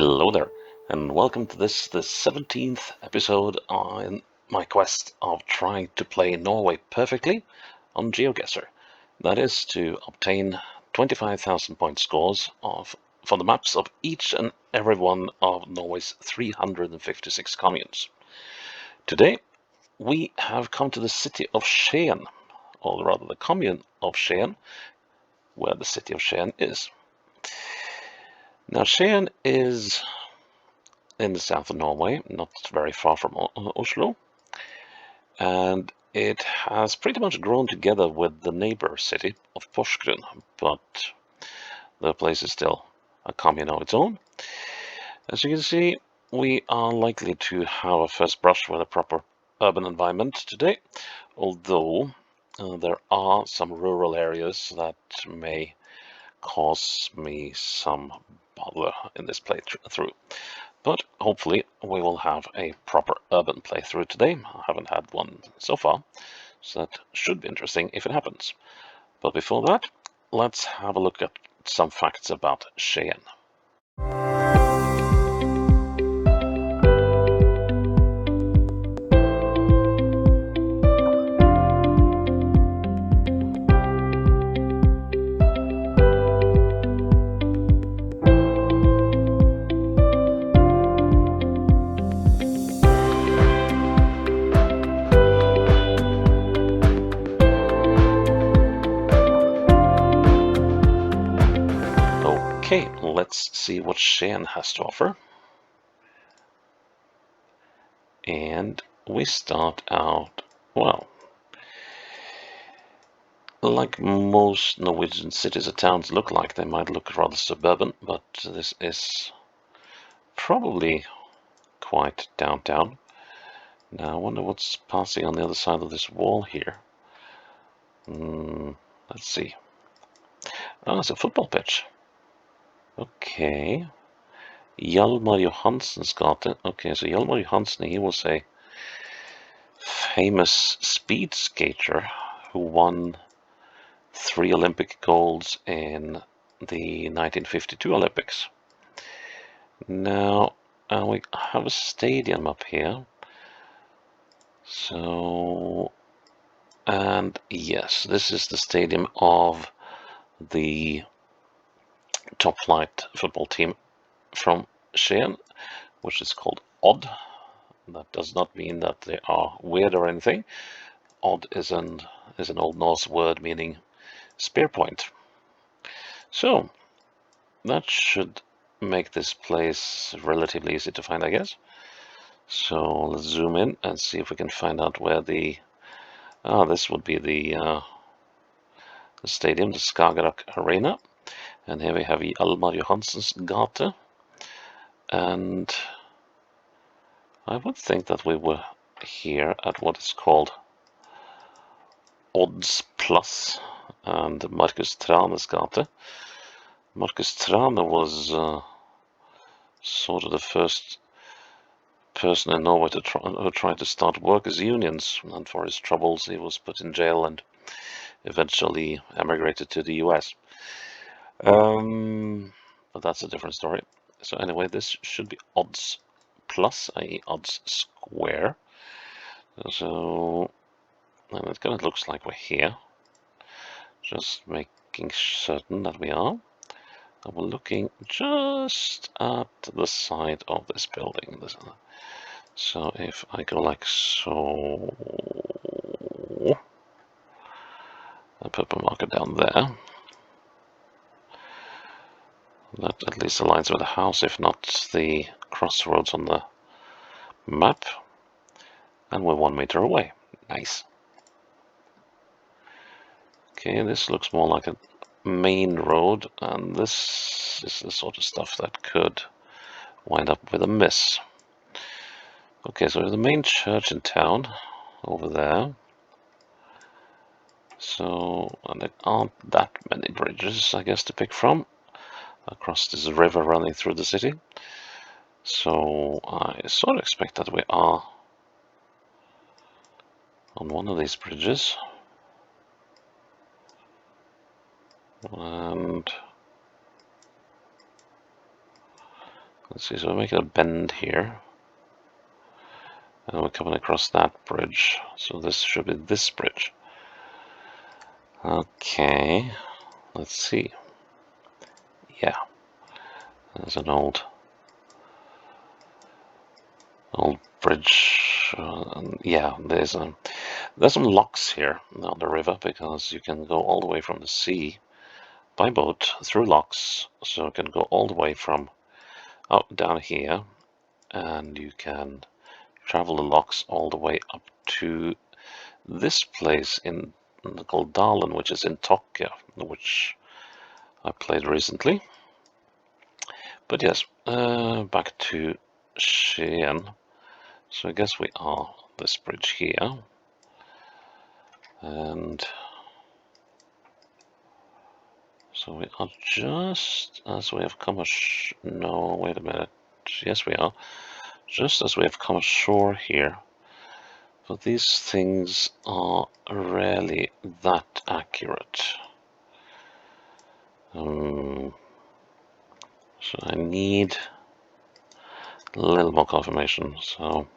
Hello there, and welcome to the 17th episode on my quest of trying to play Norway perfectly on Geoguessr. That is to obtain 25,000 point scores for the maps of each and every one of Norway's 356 communes. Today we have come to the city of Skien, or rather the commune of Skien, where the city of Skien is. Now Skien is in the south of Norway, not very far from Oslo, and it has pretty much grown together with the neighbor city of Porsgrunn, but the place is still a commune of its own. As you can see, we are likely to have a first brush with a proper urban environment today, although there are some rural areas that may cause me some bother in this playthrough. But hopefully we will have a proper urban playthrough today. I haven't had one so far, so that should be interesting if it happens. But before that, let's have a look at some facts about Skien. Okay, let's see what Skien has to offer. And we start out, well, like most Norwegian cities or towns look like. They might look rather suburban, but this is probably quite downtown. Now I wonder what's passing on the other side of this wall here. Let's see. Oh, it's a football pitch. Okay. Hjalmar Johansen's gate. Okay, so Hjalmar Johansen, he was a famous speed skater who won 3 Olympic golds in the 1952 Olympics. Now, we have a stadium up here. So, and yes, this is the stadium of the top flight football team from Skien, which is called Odd. That does not mean that they are weird or anything. Odd is an Old Norse word meaning spear point. So that should make this place relatively easy to find, I guess. So let's zoom in and see if we can find out where the this would be the stadium, the Skagerrak Arena. And here we have Hjalmar Johansen's gate. And I would think that we were here at what is called Odds Plus and Marcus Trane's gate. Marcus Trane was sort of the first person in Norway who tried to start workers' unions, and for his troubles he was put in jail and eventually emigrated to the US. But that's a different story. So anyway, this should be odds plus, i.e. odds square. So, and it kind of looks like we're here. Just making certain that we are. And we're looking just at the side of this building. So if I go like so, I put my marker down there. That at least aligns with the house, if not the crossroads on the map. And we're 1 meter away. Nice. Okay, this looks more like a main road, and this is the sort of stuff that could wind up with a miss. Okay, so the main church in town over there. So, and there aren't that many bridges, I guess, to pick from across this river running through the city. So I sort of expect that we are on one of these bridges. And Let's see, so we're making a bend here. And we're coming across that bridge. So this should be this bridge. Okay, let's see. Yeah, there's an old bridge. Yeah, there's some locks here on the river because you can go all the way from the sea by boat through locks. So you can go all the way from out down here, and you can travel the locks all the way up to this place called Dalen, which is in Tokyo, which I played recently. But yes, back to Skien. So I guess we are this bridge here, and so we are just as we have come no, wait a minute. Yes, we are just as we have come ashore here. But these things are rarely that accurate. So I need a little more confirmation. So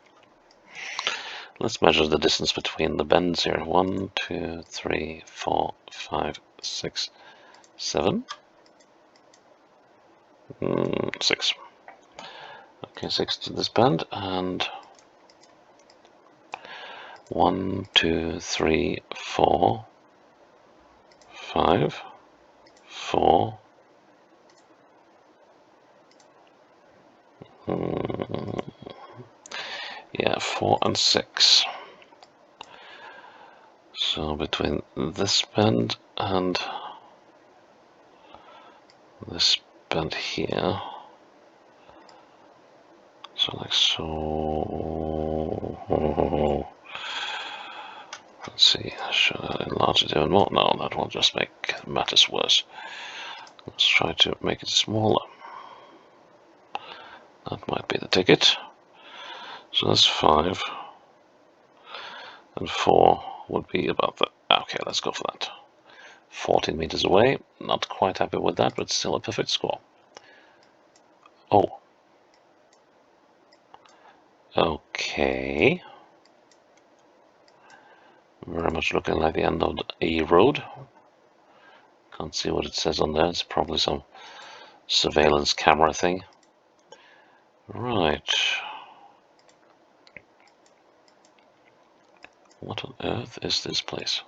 let's measure the distance between the bends here. 1, 2, 3, 4, 5, 6, 7. 6. Okay, 6 to this bend, and 1, 2, 3, 4, 5, 4. Yeah, 4 and 6. So between this bend and this bend here, so like so. Let's see, should I enlarge it even more? No, that will just make matters worse. Let's try to make it smaller. That might be the ticket. So that's 5. And 4 would be about that. Okay, let's go for that. 14 meters away. Not quite happy with that, but still a perfect score. Oh. Okay. Very much looking like the end of a road. Can't see what it says on there. It's probably some surveillance camera thing. Right. What on earth is this place?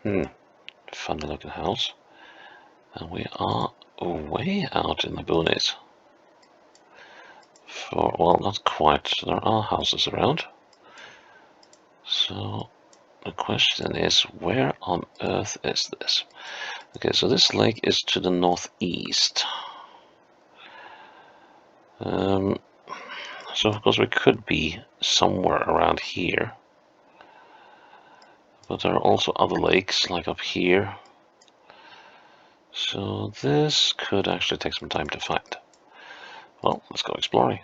Funny looking house. And we are way out in the boonies. Well, not quite. There are houses around. So the question is, where on earth is this? Okay, so this lake is to the northeast. So of course we could be somewhere around here. But there are also other lakes, like up here. So this could actually take some time to find. Well, let's go exploring.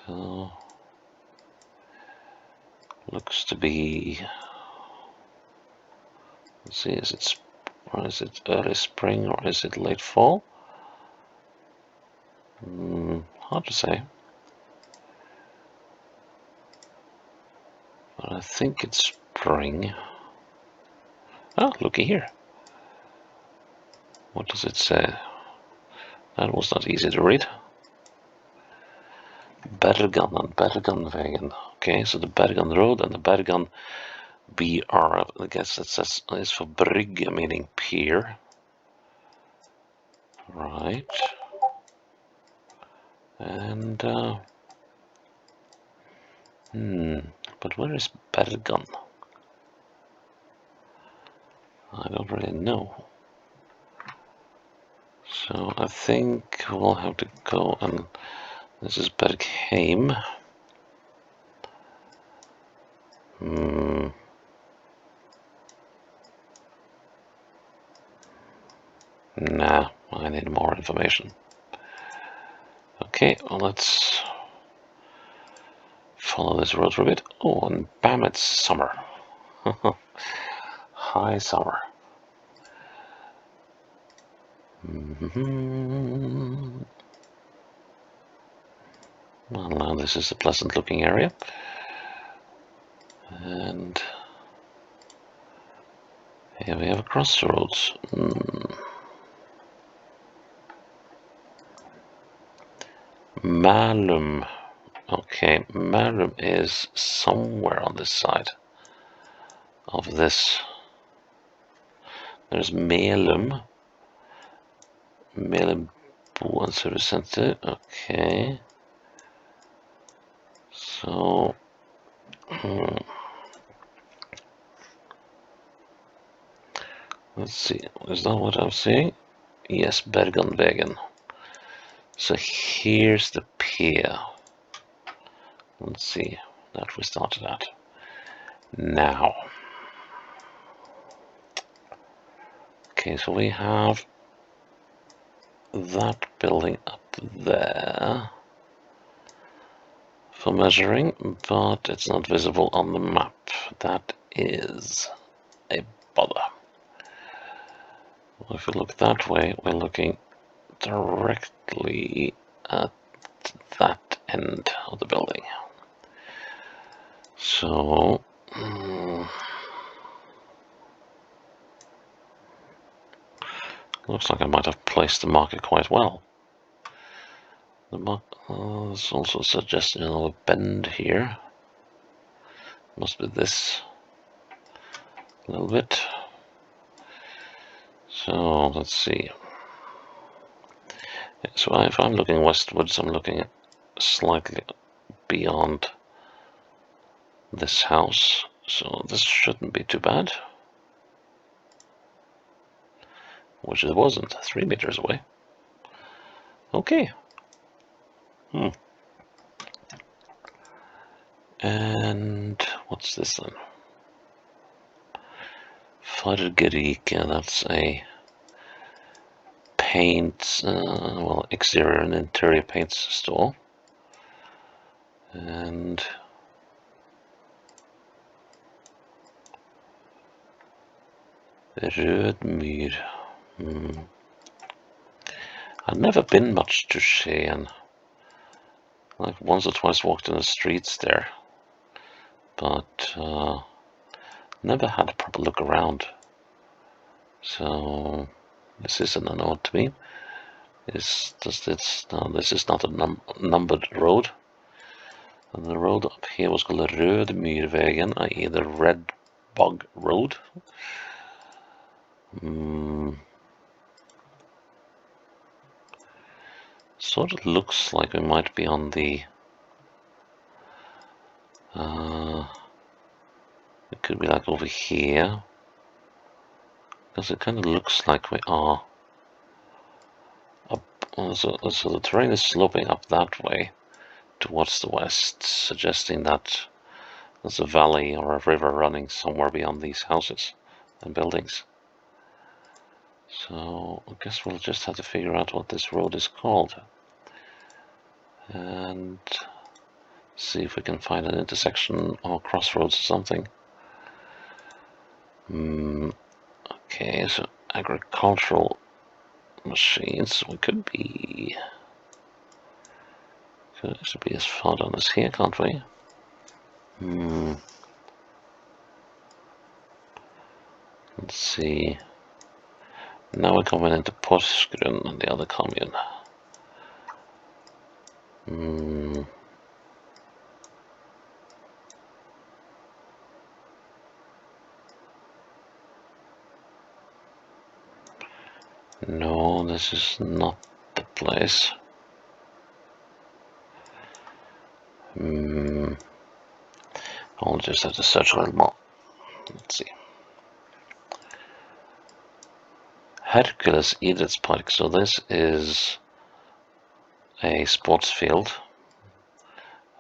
So, looks to be... Let's see, is it early spring or is it late fall? Hard to say. But I think it's spring. Ah, looky here. What does it say? That was not easy to read. Bergan and Berganvägen. Okay, so the Bergan Road and the Bergan BR, I guess it says is for brygge, meaning pier. Right. And, but where is Bergan? I don't really know. So I think we'll have to go and this is Bergheim. Nah, I need more information. Okay, well, let's follow this road for a bit. Oh, and bam, it's summer. High summer. Well, now this is a pleasant looking area. And here we have a crossroads. Malum. Okay, Malum is somewhere on this side of this. There's Melum. Melum Boen Service Center. Okay. So. Let's see. Is that what I'm saying? Yes, Bergenvägen. So here's the pier. Let's see. That we started at. Now. Okay, so we have that building up there for measuring, but it's not visible on the map. That is a bother. Well, if we look that way, we're looking directly at that end of the building. So looks like I might have placed the marker quite well. There's also a suggestion of a bend here. Must be this a little bit. So let's see. So if I'm looking westwards, I'm looking slightly beyond this house. So this shouldn't be too bad. Which it wasn't, 3 meters away. Okay. And what's this then? Fargerike, that's a paint, well, exterior and interior paints store. And Rødmyr. I've never been much to Skien. Like once or twice walked in the streets there, but never had a proper look around. So this is an unknown to me. This is not a numbered road. And the road up here was called Rødmyrvägen, i.e. the Red Bog Road. Sort of looks like we might be on the it could be like over here, because it kind of looks like we are up. So the terrain is sloping up that way towards the west, suggesting that there's a valley or a river running somewhere beyond these houses and buildings. So I guess we'll just have to figure out what this road is called and see if we can find an intersection or crossroads or something. Okay, so agricultural machines. We could actually be as far down as here, can't we? Let's see. Now we're coming into Porsgrunn and the other commune. No, this is not the place. I'll just have to search a little more. Let's see. Hercules Idrettspark. So this is a sports field.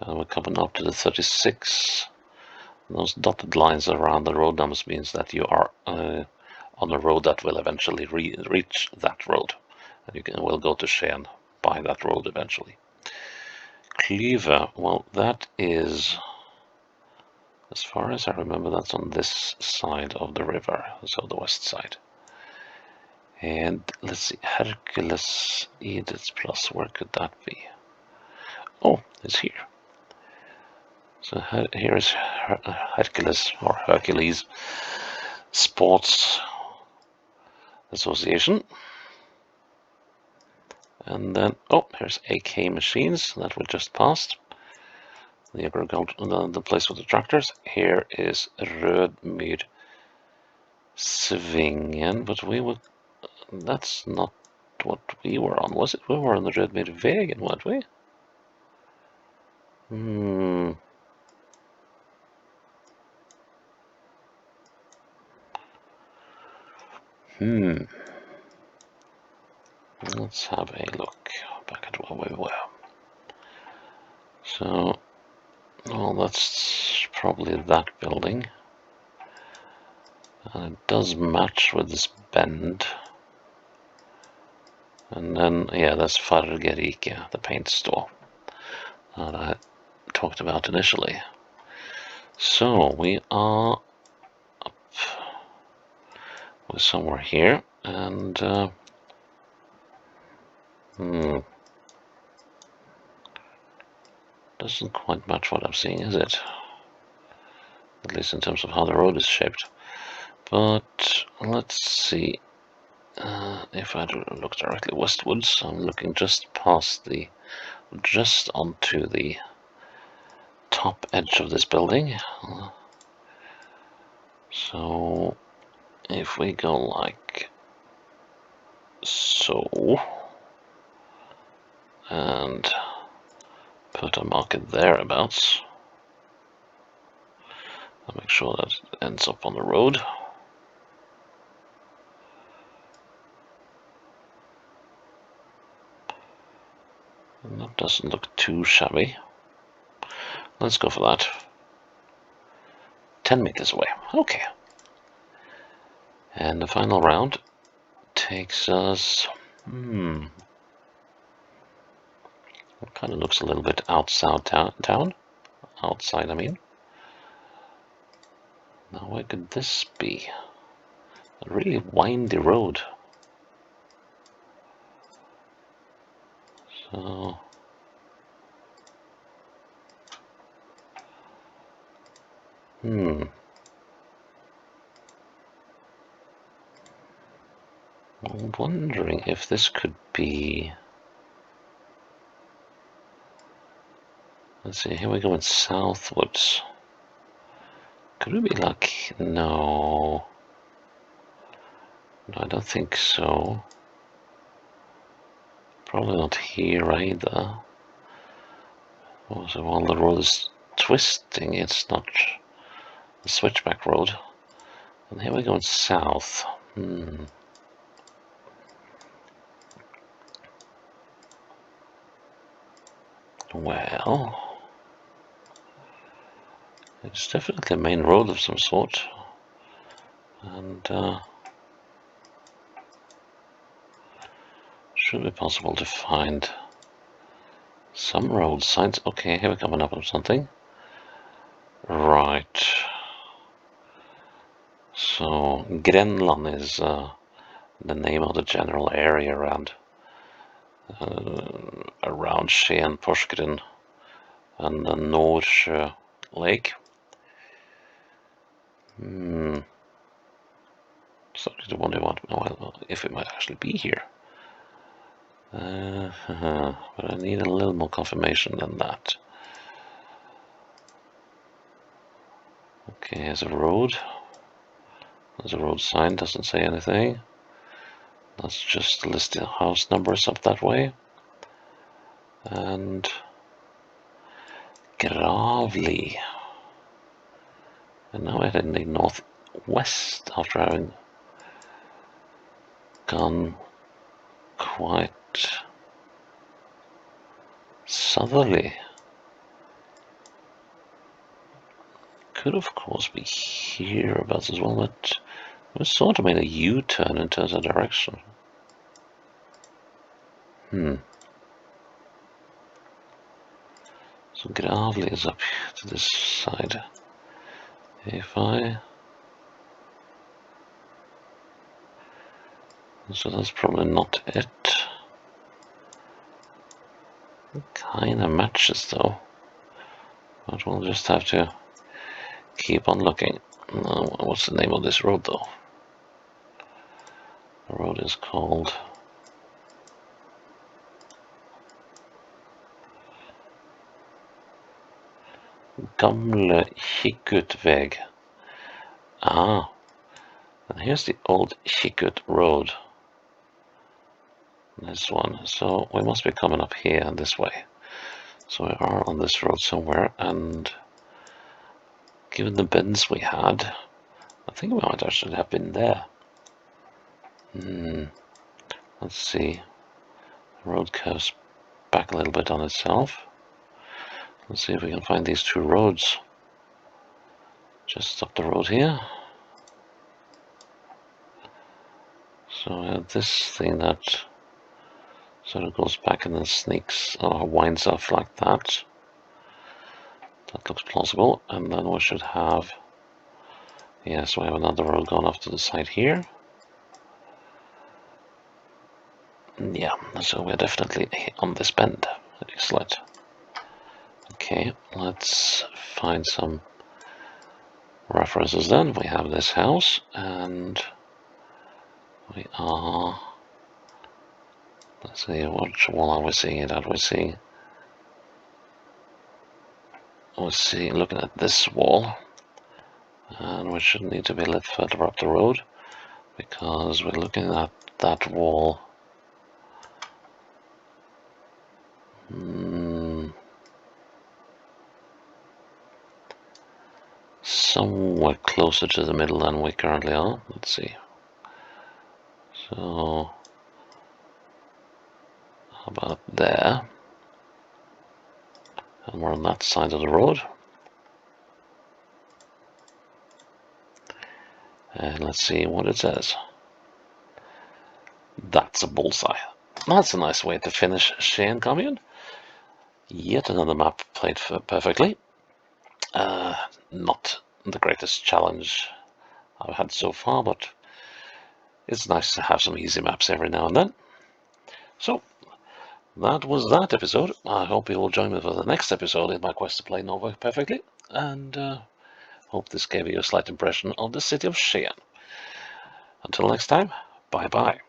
We're coming up to the 36. Those dotted lines around the road numbers means that you are on a road that will eventually reach that road. And you will go to Skien by that road eventually. Klyve, well, that is, as far as I remember, that's on this side of the river, so the west side. And let's see, Hercules Edith Plus, where could that be? Oh, it's here. So here is Hercules, or Hercules Sports Association. And then, oh, here's AK Machines that we just passed. The place with the tractors. Here is Rødmyr Svingen, but that's not what we were on, was it? We were on the Rødmyr Vegen, weren't we? Let's have a look back at where we were. So, well, that's probably that building. And it does match with this bend. And then, yeah, that's Fargerike, the paint store that I talked about initially. So, we are up somewhere here, and doesn't quite match what I'm seeing, is it? At least in terms of how the road is shaped. But let's see. If I look directly westwards, I'm looking just onto the top edge of this building. So if we go like so, and put a marker thereabouts, I'll make sure that it ends up on the road. And that doesn't look too shabby. Let's go for that. 10 meters away. Okay. And the final round takes us... It kind of looks a little bit outside town. Outside, I mean. Now, where could this be? A really windy road. So... I'm wondering if this could be... Let's see, here we're going southwards. Could it be like... No, I don't think so. Probably not here either. Also, while the road is twisting, it's not the switchback road. And here we're going south. Well, it's definitely a main road of some sort. And should be possible to find some road signs. Okay, here we're coming up with something. Right. So, Grenland is the name of the general area around Skien, Porsgrunn, and the Nordsjø Lake. Starting to wonder if it might actually be here. But I need a little more confirmation than that. Okay, here's a road. There's a road sign, doesn't say anything. That's just listing house numbers up that way. And Gravli. And now we're heading northwest after having gone quite southerly. Could of course be hereabouts as well, but we sort of made a U-turn in terms of direction. So Gravli is up to this side. If I So that's probably not it. It kind of matches though. But we'll just have to keep on looking. What's the name of this road though? The road is called Gamle Kikkutväg. Ah, and here's the old Kikkut road. This one. So we must be coming up here this way. So we are on this road somewhere, and given the bends we had, I think we might actually have been there. Let's see. The road curves back a little bit on itself. Let's see if we can find these two roads. Just up the road here. So we have this thing that sort of goes back and then sneaks or winds off like that. That looks plausible. And then we should have, yes, we have another road going off to the side here. Yeah, so we're definitely on this bend. Excellent. Okay, let's find some references then. We have this house, and we are, let's see, which wall are we seeing it at? We're looking at this wall, and we should need to be a little further up the road, because we're looking at that wall. Somewhere closer to the middle than we currently are. Let's see. So, how about there? And we're on that side of the road. And let's see what it says. That's a bullseye. That's a nice way to finish Skien commune. Yet another map played perfectly. Not the greatest challenge I've had so far, but it's nice to have some easy maps every now and then. So, that was that episode. I hope you will join me for the next episode in my quest to play Norway perfectly, and hope this gave you a slight impression of the city of Skien. Until next time, bye-bye.